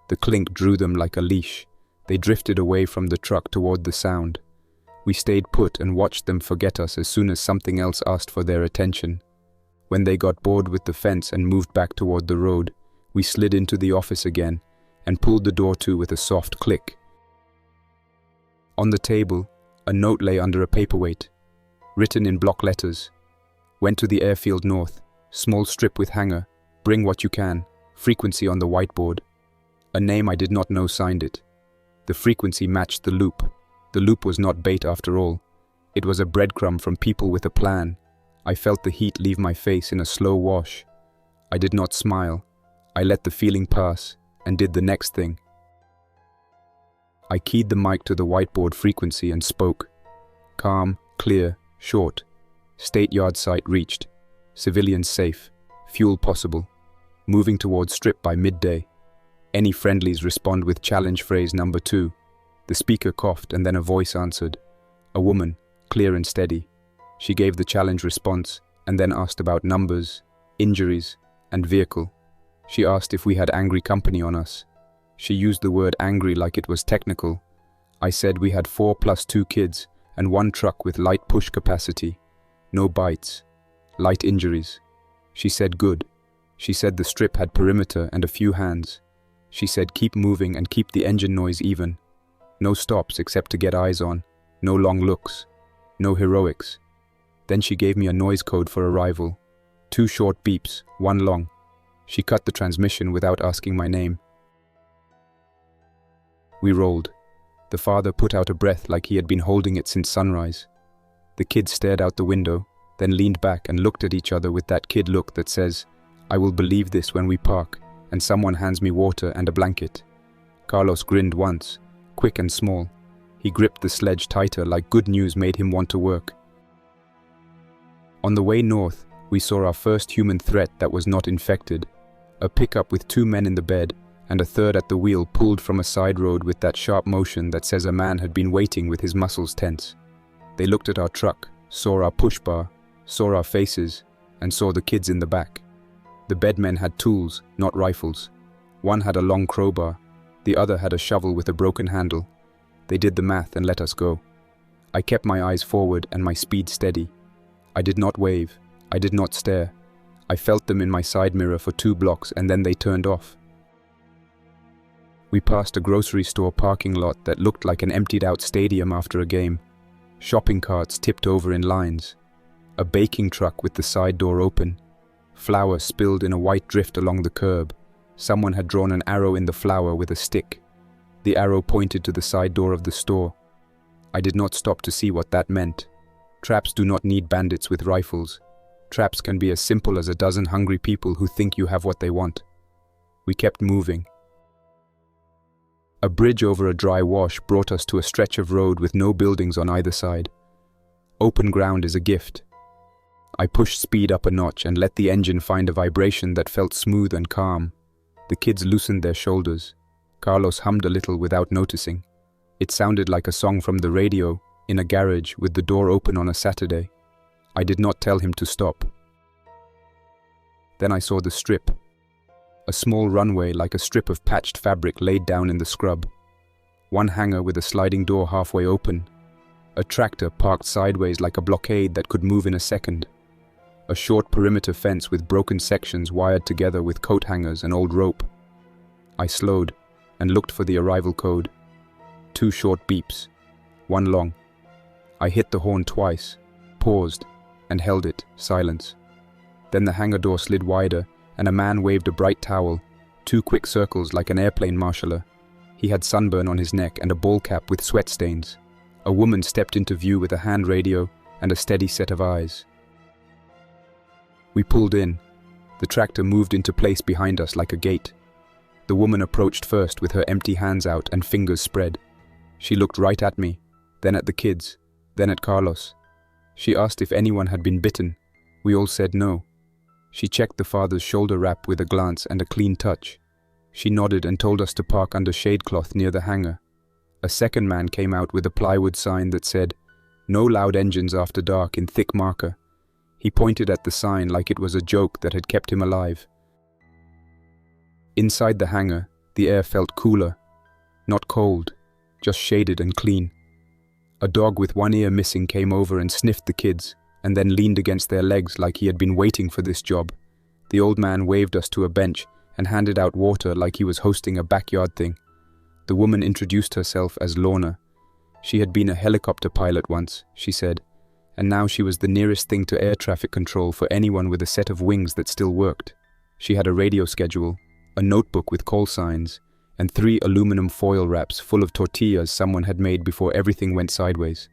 The clink drew them like a leash. They drifted away from the truck toward the sound. We stayed put and watched them forget us as soon as something else asked for their attention. When they got bored with the fence and moved back toward the road, we slid into the office again and pulled the door to with a soft click. On the table, a note lay under a paperweight, written in block letters. Went to the airfield north, small strip with hangar, bring what you can, frequency on the whiteboard. A name I did not know signed it. The frequency matched the loop. The loop was not bait after all. It was a breadcrumb from people with a plan. I felt the heat leave my face in a slow wash. I did not smile. I let the feeling pass and did the next thing. I keyed the mic to the whiteboard frequency and spoke. Calm, clear, short. State yard site reached. Civilians safe. Fuel possible. Moving towards strip by midday. Any friendlies respond with challenge phrase number 2. The speaker coughed and then a voice answered. A woman, clear and steady. She gave the challenge response and then asked about numbers, injuries, and vehicle. She asked if we had angry company on us. She used the word angry like it was technical. I said we had 4 + 2 kids and 1 truck with light push capacity. No bites. Light injuries. She said good. She said the strip had perimeter and a few hands. She said keep moving and keep the engine noise even. No stops except to get eyes on. No long looks. No heroics. Then she gave me a noise code for arrival. 2 short beeps, 1 long. She cut the transmission without asking my name. We rolled. The father put out a breath like he had been holding it since sunrise. The kids stared out the window, then leaned back and looked at each other with that kid look that says, I will believe this when we park, and someone hands me water and a blanket. Carlos grinned once, quick and small. He gripped the sledge tighter like good news made him want to work. On the way north, we saw our first human threat that was not infected. A pickup with 2 men in the bed, and a third at the wheel pulled from a side road with that sharp motion that says a man had been waiting with his muscles tense. They looked at our truck, saw our push bar, saw our faces, and saw the kids in the back. The bedmen had tools, not rifles. One had a long crowbar, the other had a shovel with a broken handle. They did the math and let us go. I kept my eyes forward and my speed steady. I did not wave, I did not stare. I felt them in my side mirror for 2 blocks and then they turned off. We passed a grocery store parking lot that looked like an emptied-out stadium after a game. Shopping carts tipped over in lines. A baking truck with the side door open. Flour spilled in a white drift along the curb. Someone had drawn an arrow in the flour with a stick. The arrow pointed to the side door of the store. I did not stop to see what that meant. Traps do not need bandits with rifles. Traps can be as simple as a dozen hungry people who think you have what they want. We kept moving. A bridge over a dry wash brought us to a stretch of road with no buildings on either side. Open ground is a gift. I pushed speed up a notch and let the engine find a vibration that felt smooth and calm. The kids loosened their shoulders. Carlos hummed a little without noticing. It sounded like a song from the radio, in a garage with the door open on a Saturday. I did not tell him to stop. Then I saw the strip. A small runway like a strip of patched fabric laid down in the scrub. One hangar with a sliding door halfway open. A tractor parked sideways like a blockade that could move in a second. A short perimeter fence with broken sections wired together with coat hangers and old rope. I slowed and looked for the arrival code. 2 short beeps, 1 long. I hit the horn twice, paused, and held it, silence. Then the hangar door slid wider, and a man waved a bright towel, 2 quick circles like an airplane marshaller. He had sunburn on his neck and a ball cap with sweat stains. A woman stepped into view with a hand radio and a steady set of eyes. We pulled in. The tractor moved into place behind us like a gate. The woman approached first with her empty hands out and fingers spread. She looked right at me, then at the kids, then at Carlos. She asked if anyone had been bitten. We all said no. She checked the father's shoulder wrap with a glance and a clean touch. She nodded and told us to park under shade cloth near the hangar. A second man came out with a plywood sign that said, "No loud engines after dark" in thick marker. He pointed at the sign like it was a joke that had kept him alive. Inside the hangar, the air felt cooler. Not cold, just shaded and clean. A dog with one ear missing came over and sniffed the kids, and then leaned against their legs like he had been waiting for this job. The old man waved us to a bench and handed out water like he was hosting a backyard thing. The woman introduced herself as Lorna. She had been a helicopter pilot once, she said, and now she was the nearest thing to air traffic control for anyone with a set of wings that still worked. She had a radio schedule, a notebook with call signs, and 3 aluminum foil wraps full of tortillas someone had made before everything went sideways.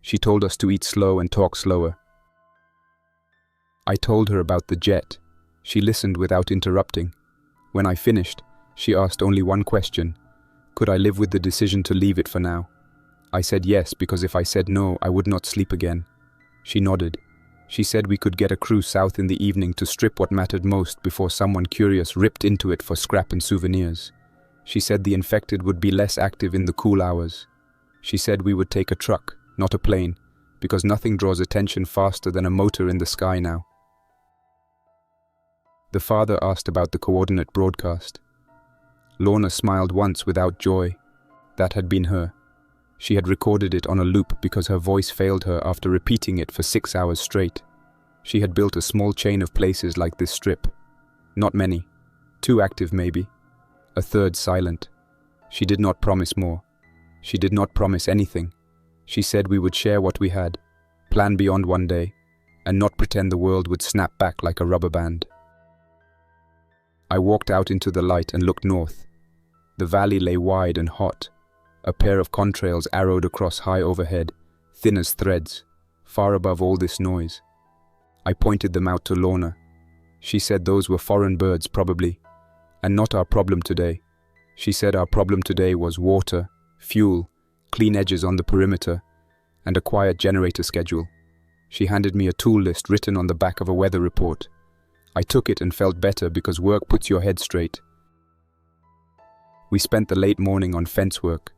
She told us to eat slow and talk slower. I told her about the jet. She listened without interrupting. When I finished, she asked only one question. Could I live with the decision to leave it for now? I said yes, because if I said no, I would not sleep again. She nodded. She said we could get a crew south in the evening to strip what mattered most before someone curious ripped into it for scrap and souvenirs. She said the infected would be less active in the cool hours. She said we would take a truck, not a plane, because nothing draws attention faster than a motor in the sky now. The father asked about the coordinate broadcast. Lorna smiled once without joy. That had been her. She had recorded it on a loop because her voice failed her after repeating it for 6 hours straight. She had built a small chain of places like this strip. Not many. 2 active maybe. A 3rd silent. She did not promise more. She did not promise anything. She said we would share what we had, plan beyond one day, and not pretend the world would snap back like a rubber band. I walked out into the light and looked north. The valley lay wide and hot. A pair of contrails arrowed across high overhead, thin as threads, far above all this noise. I pointed them out to Lorna. She said those were foreign birds probably, and not our problem today. She said our problem today was water, fuel, clean edges on the perimeter, and a quiet generator schedule. She handed me a tool list written on the back of a weather report. I took it and felt better because work puts your head straight. We spent the late morning on fence work.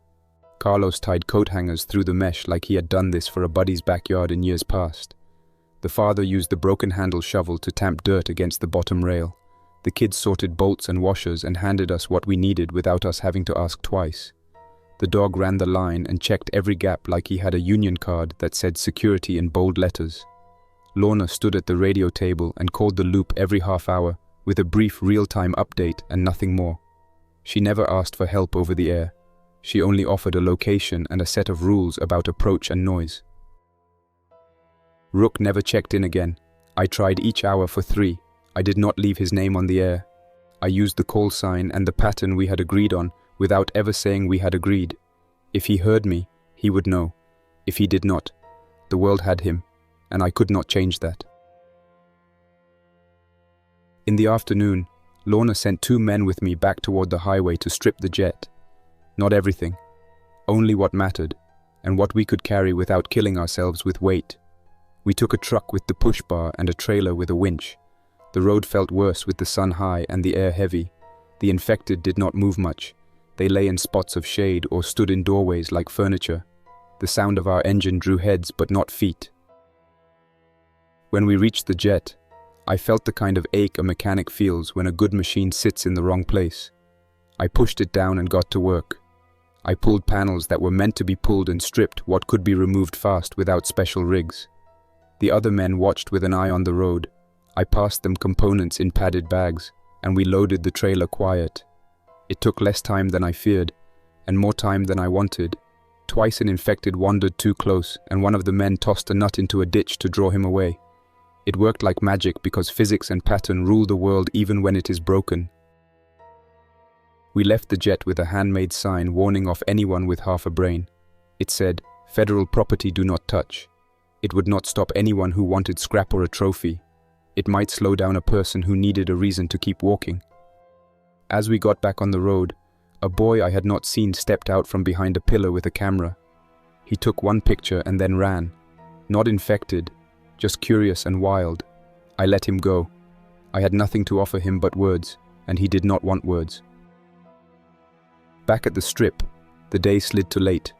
Carlos tied coat hangers through the mesh like he had done this for a buddy's backyard in years past. The father used the broken handle shovel to tamp dirt against the bottom rail. The kids sorted bolts and washers and handed us what we needed without us having to ask twice. The dog ran the line and checked every gap like he had a union card that said security in bold letters. Lorna stood at the radio table and called the loop every half hour with a brief real-time update and nothing more. She never asked for help over the air. She only offered a location and a set of rules about approach and noise. Rook never checked in again. I tried each hour for 3. I did not leave his name on the air. I used the call sign and the pattern we had agreed on without ever saying we had agreed. If he heard me, he would know. If he did not, the world had him, and I could not change that. In the afternoon, Lorna sent 2 men with me back toward the highway to strip the jet. Not everything, only what mattered, and what we could carry without killing ourselves with weight. We took a truck with the push bar and a trailer with a winch. The road felt worse with the sun high and the air heavy. The infected did not move much. They lay in spots of shade or stood in doorways like furniture. The sound of our engine drew heads but not feet. When we reached the jet, I felt the kind of ache a mechanic feels when a good machine sits in the wrong place. I pushed it down and got to work. I pulled panels that were meant to be pulled and stripped what could be removed fast without special rigs. The other men watched with an eye on the road. I passed them components in padded bags, and we loaded the trailer quiet. It took less time than I feared, and more time than I wanted. Twice an infected wandered too close, and one of the men tossed a nut into a ditch to draw him away. It worked like magic because physics and pattern rule the world even when it is broken. We left the jet with a handmade sign warning off anyone with half a brain. It said, "Federal property do not touch." It would not stop anyone who wanted scrap or a trophy. It might slow down a person who needed a reason to keep walking. As we got back on the road, a boy I had not seen stepped out from behind a pillar with a camera. He took one picture and then ran. Not infected, just curious and wild. I let him go. I had nothing to offer him but words, and he did not want words. Back at the strip, the day slid to late.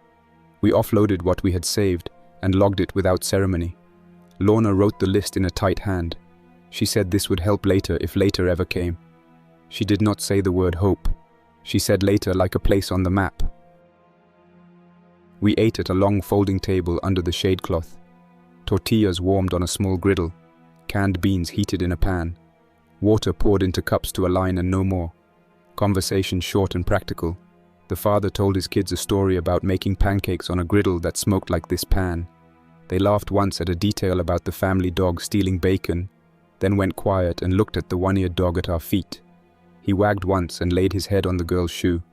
We offloaded what we had saved and logged it without ceremony. Lorna wrote the list in a tight hand. She said this would help later if later ever came. She did not say the word hope. She said later like a place on the map. We ate at a long folding table under the shade cloth. tortillas warmed on a small griddle, canned beans heated in a pan, water poured into cups to a line and no more. Conversation short and practical. The father told his kids a story about making pancakes on a griddle that smoked like this pan. They laughed once at a detail about the family dog stealing bacon, then went quiet and looked at the one-eared dog at our feet. He wagged once and laid his head on the girl's shoe.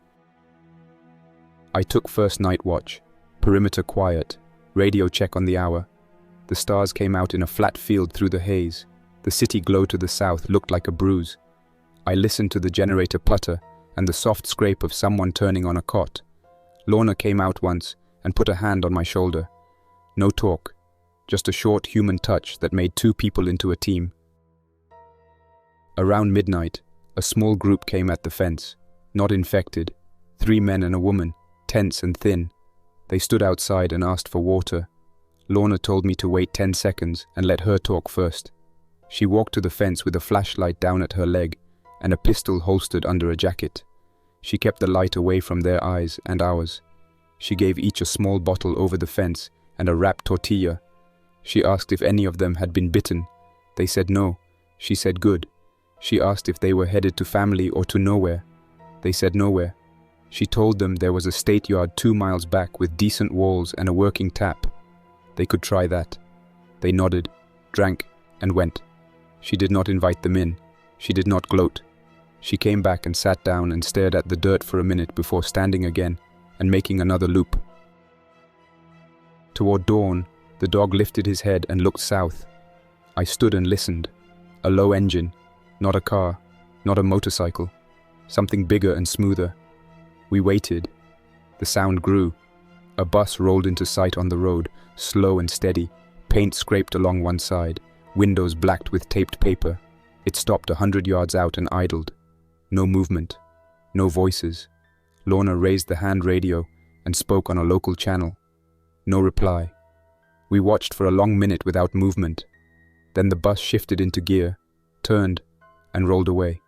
I took first night watch. Perimeter quiet. Radio check on the hour. The stars came out in a flat field through the haze. The city glow to the south looked like a bruise. I listened to the generator putter and the soft scrape of someone turning on a cot. Lorna came out once and put a hand on my shoulder. No talk, just a short human touch that made two people into a team. Around midnight, a small group came at the fence, not infected, 3 men and a woman, tense and thin. They stood outside and asked for water. Lorna told me to wait 10 seconds and let her talk first. She walked to the fence with a flashlight down at her leg and a pistol holstered under a jacket. She kept the light away from their eyes and ours. She gave each a small bottle over the fence and a wrapped tortilla. She asked if any of them had been bitten. They said no. She said good. She asked if they were headed to family or to nowhere. They said nowhere. She told them there was a state yard 2 miles back with decent walls and a working tap. They could try that. They nodded, drank, and went. She did not invite them in. She did not gloat. She came back and sat down and stared at the dirt for a minute before standing again and making another loop. Toward dawn, the dog lifted his head and looked south. I stood and listened. A low engine, not a car, not a motorcycle, something bigger and smoother. We waited. The sound grew. A bus rolled into sight on the road, slow and steady, paint scraped along one side, windows blacked with taped paper. It stopped 100 yards out and idled. No movement, no voices. Lorna raised the hand radio and spoke on a local channel. No reply. We watched for a long minute without movement. Then the bus shifted into gear, turned, and rolled away.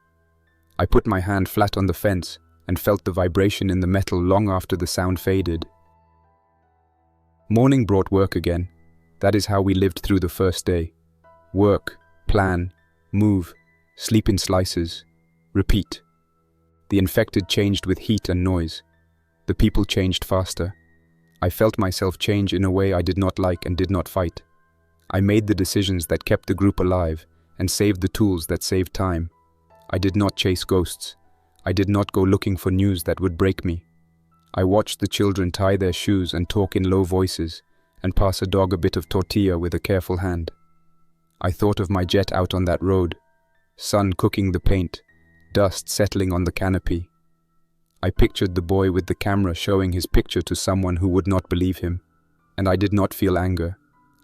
I put my hand flat on the fence and felt the vibration in the metal long after the sound faded. Morning brought work again. That is how we lived through the first day. Work, plan, move, sleep in slices, repeat. The infected changed with heat and noise. The people changed faster. I felt myself change in a way I did not like and did not fight. I made the decisions that kept the group alive and saved the tools that saved time. I did not chase ghosts. I did not go looking for news that would break me. I watched the children tie their shoes and talk in low voices and pass a dog a bit of tortilla with a careful hand. I thought of my jet out on that road, sun cooking the paint, dust settling on the canopy. I pictured the boy with the camera showing his picture to someone who would not believe him, and I did not feel anger.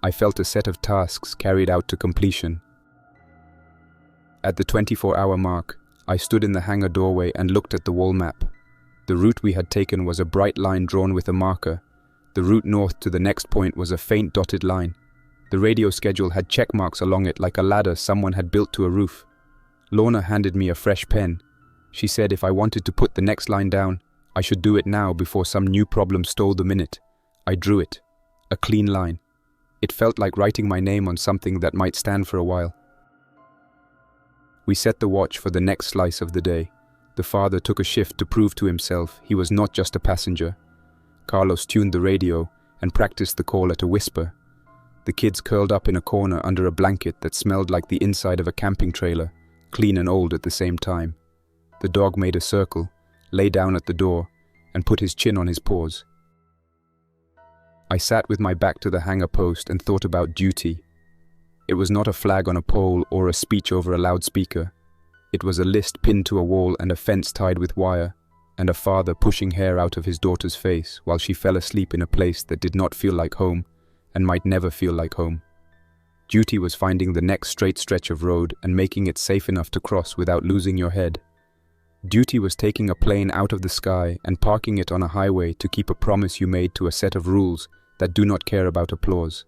I felt a set of tasks carried out to completion. At the 24-hour mark, I stood in the hangar doorway and looked at the wall map. The route we had taken was a bright line drawn with a marker. The route north to the next point was a faint dotted line. The radio schedule had check marks along it like a ladder someone had built to a roof. Lorna handed me a fresh pen. She said if I wanted to put the next line down, I should do it now before some new problem stole the minute. I drew it. A clean line. It felt like writing my name on something that might stand for a while. We set the watch for the next slice of the day. The father took a shift to prove to himself he was not just a passenger. Carlos tuned the radio and practiced the call at a whisper. The kids curled up in a corner under a blanket that smelled like the inside of a camping trailer, clean and old at the same time. The dog made a circle, lay down at the door, and put his chin on his paws. I sat with my back to the hangar post and thought about duty. It was not a flag on a pole or a speech over a loudspeaker. It was a list pinned to a wall and a fence tied with wire, and a father pushing hair out of his daughter's face while she fell asleep in a place that did not feel like home and might never feel like home. Duty was finding the next straight stretch of road and making it safe enough to cross without losing your head. Duty was taking a plane out of the sky and parking it on a highway to keep a promise you made to a set of rules that do not care about applause.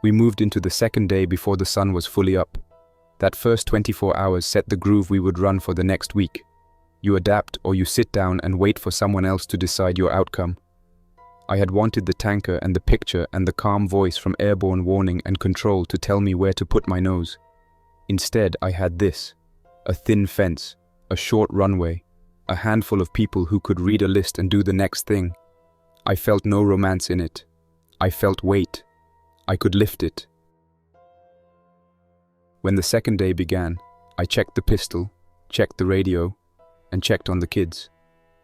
We moved into the second day before the sun was fully up. That first 24 hours set the groove we would run for the next week. You adapt or you sit down and wait for someone else to decide your outcome. I had wanted the tanker and the picture and the calm voice from airborne warning and control to tell me where to put my nose. Instead, I had this: a thin fence, a short runway, a handful of people who could read a list and do the next thing. I felt no romance in it. I felt weight. I could lift it. When the second day began, I checked the pistol, checked the radio, and checked on the kids.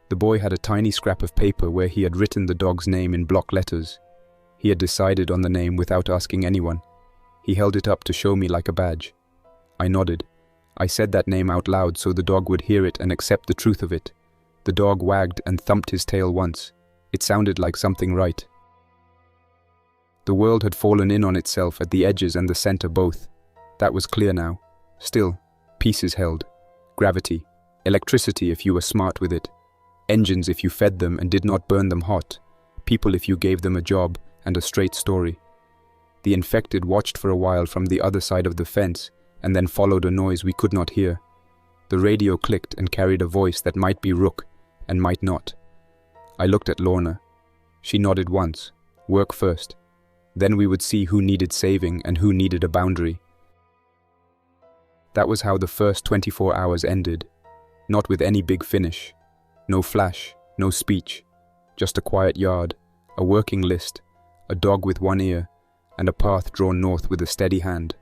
The boy had a tiny scrap of paper where he had written the dog's name in block letters. He had decided on the name without asking anyone. He held it up to show me like a badge. I nodded. I said that name out loud so the dog would hear it and accept the truth of it. The dog wagged and thumped his tail once. It sounded like something right. The world had fallen in on itself at the edges and the center both. That was clear now. Still, pieces held. Gravity, electricity if you were smart with it. Engines if you fed them and did not burn them hot. People if you gave them a job and a straight story. The infected watched for a while from the other side of the fence and then followed a noise we could not hear. The radio clicked and carried a voice that might be Rook and might not. I looked at Lorna. She nodded once. Work first. Then we would see who needed saving and who needed a boundary. That was how the first 24 hours ended. Not with any big finish. No flash, no speech. Just a quiet yard, a working list, a dog with one ear, and a path drawn north with a steady hand.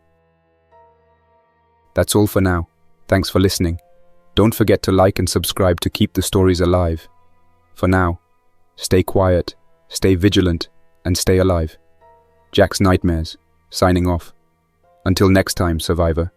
That's all for now. Thanks for listening. Don't forget to like and subscribe to keep the stories alive. For now, stay quiet, stay vigilant, and stay alive. Jack's Nightmares, signing off. Until next time, survivor.